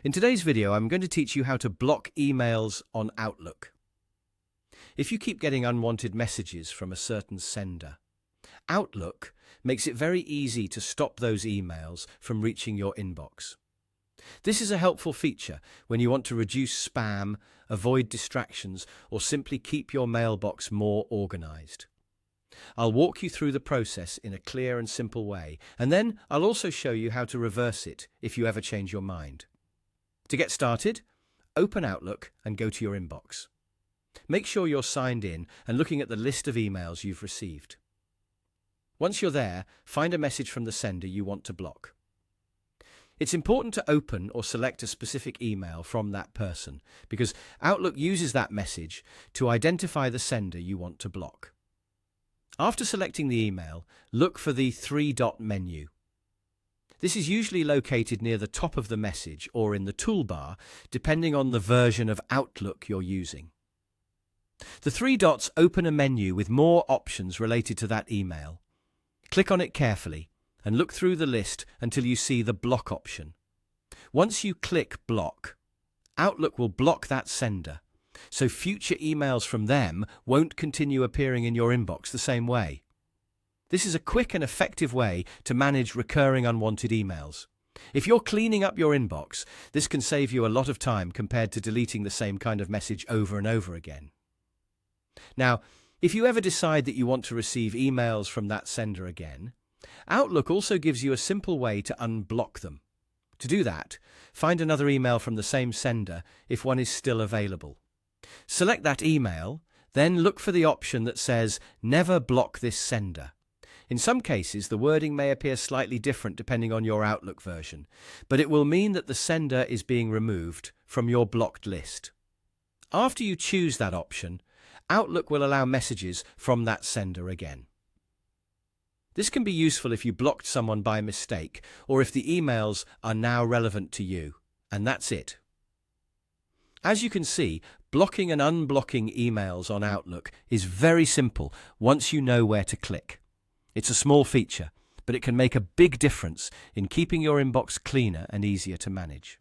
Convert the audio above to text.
In today's video, I'm going to teach you how to block emails on Outlook. If you keep getting unwanted messages from a certain sender, Outlook makes it very easy to stop those emails from reaching your inbox. This is a helpful feature when you want to reduce spam, avoid distractions, or simply keep your mailbox more organized. I'll walk you through the process in a clear and simple way, and then I'll also show you how to reverse it if you ever change your mind. To get started, open Outlook and go to your inbox. Make sure you're signed in and looking at the list of emails you've received. Once you're there, find a message from the sender you want to block. It's important to open or select a specific email from that person because Outlook uses that message to identify the sender you want to block. After selecting the email, look for the three-dot menu. This is usually located near the top of the message or in the toolbar, depending on the version of Outlook you're using. The three dots open a menu with more options related to that email. Click on it carefully and look through the list until you see the block option. Once you click block, Outlook will block that sender, so future emails from them won't continue appearing in your inbox the same way. This is a quick and effective way to manage recurring unwanted emails. If you're cleaning up your inbox, this can save you a lot of time compared to deleting the same kind of message over and over again. Now, if you ever decide that you want to receive emails from that sender again, Outlook also gives you a simple way to unblock them. To do that, find another email from the same sender if one is still available. Select that email, then look for the option that says "Never block this sender." In some cases, the wording may appear slightly different depending on your Outlook version, but it will mean that the sender is being removed from your blocked list. After you choose that option, Outlook will allow messages from that sender again. This can be useful if you blocked someone by mistake or if the emails are now relevant to you. And that's it. As you can see, blocking and unblocking emails on Outlook is very simple once you know where to click. It's a small feature, but it can make a big difference in keeping your inbox cleaner and easier to manage.